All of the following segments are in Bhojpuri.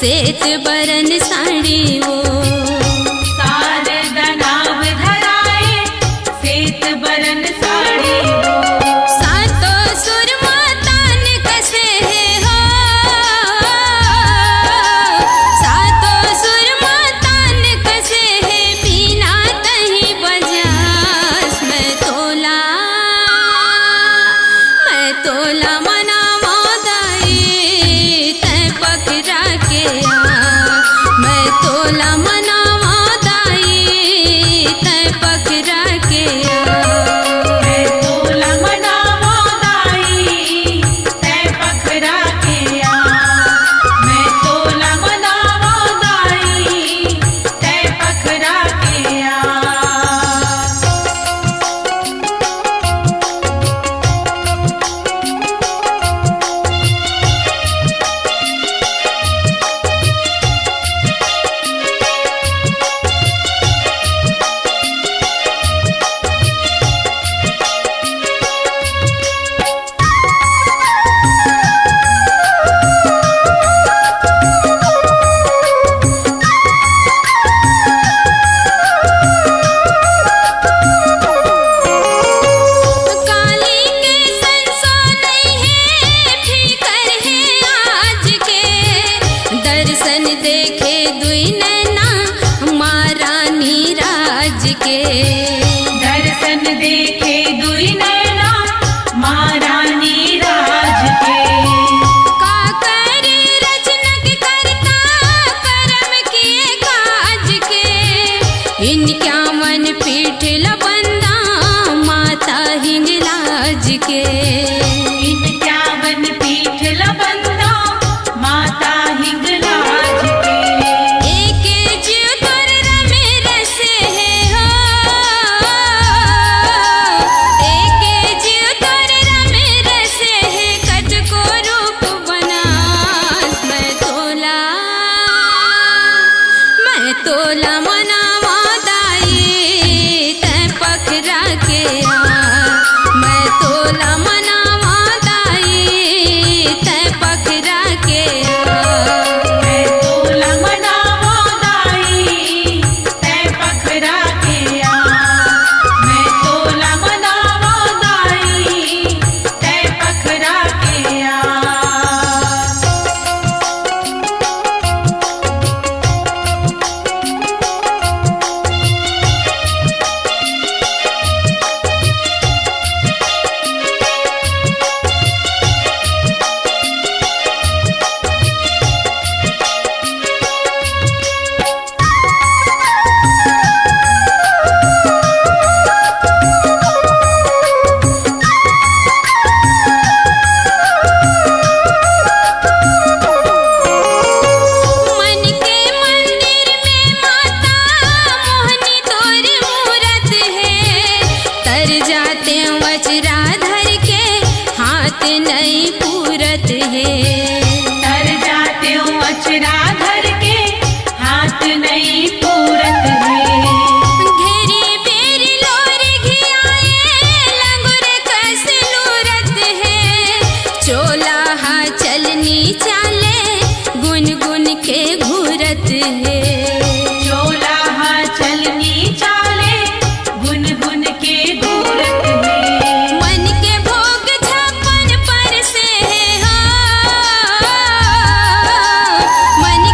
सेत बरन साड़ी वो शारदा नाव धराए सेत बरन साड़ी वो सातो सुरमा तान कसे है हो सातो सुरमा तान कसे है बिना तही बजास मैं तोला मनावा दाई तै पकड़ा के मैं तोला मनावा दाई तै पकड़ा के मैं तोला मनावा दाई तै पखरा के मैं तोला मनावा दाई तै पखरा के काली के संसो नहीं है फिकर है आज के दर्शन देखे दुई नैना महारानी राज के दर्शन देखे दुई नैना महारानी राज के का करे रचनक करता कर्म किए काज के इनका मन पीठ लबंदा माता हिंगलाज के इनक्यावन पीठ लबंदा माता हिंगलाज के एक जीव तोर रमे रसे है हो एक जीव तोर रमे रसे है कट को रूप बनास मैं तोला मनावा दाई तै पखरा के मैं तोला मनावा दाई तै पखरा के मैं तोला मनावा दाई तै पखरा के मैं तोला मनावा दाई तै पखरा के मन के मंदिर में माता मोहनी तोर मूरत है तर जाते वज्राधर के हाथ नहीं पूरत है तर जाते हो अचराधर के हाथ नहीं पूरत है घेरी बेरी लोर घियाए लंगुर कस लूरत है चोला हा चलनी चाले गुन गुन के घूरत है चोला चलनी चाले गुन गुन के घूरत है मन के भोग छप्पन पर से हो मन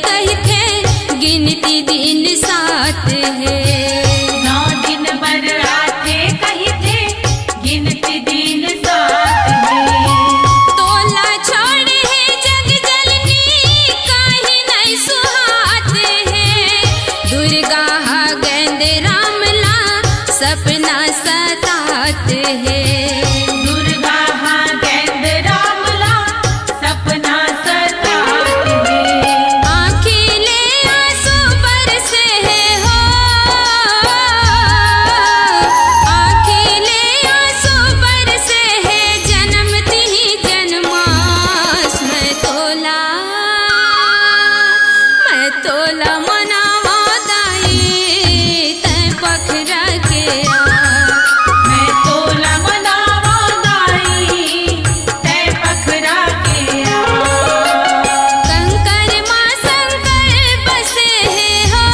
कही थे गिनती दिन साथ है। 9 दिन बरराते कही थे गिनती दिन साथ है। तोला छोड़ है जग जननी काहे नहीं सुहात है। दुर्गा गेंद रामला सपना सतात है। दुर्गा गेंद रामला सपना सतात है। आँखिले आंसू बरसे है हो, आँखिले आंसू बरसे है जन्मती ही जन्मास। मैं तोला मनावा दाई तै पखरा के आ। मैं तोला मनावा दाई तै पखरा के आ। कंकर माँ शंकर बसे है हो,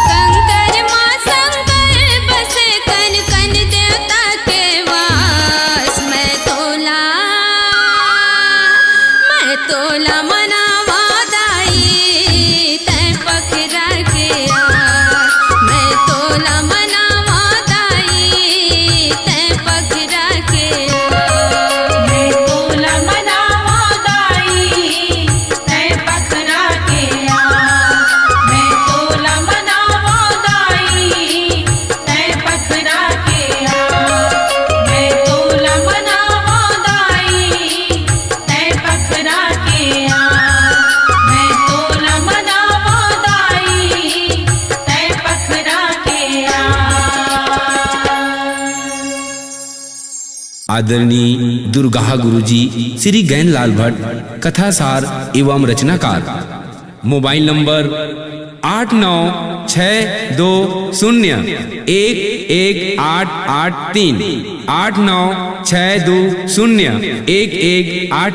कंकर माँ शंकर बसे कन कन देवता के वास। मैं तोला मनावा दाई तै पखरा के आ। मैं तोला मनावा दाई तै पखरा के आ। मैं तोला मनावा दाई तै पखरा के आ। मैं तोला मनावा दाई तै पखरा के आ। मैं तोला मनावा दाई तै पखरा के आ। मैं तोला मनावा दाई तै पखरा के आ। आदरणीय दुर्गा गुरुजी श्री गैनलाल भट्ट कथासार एवं रचनाकार। Mobile number 8962011883 8962011883।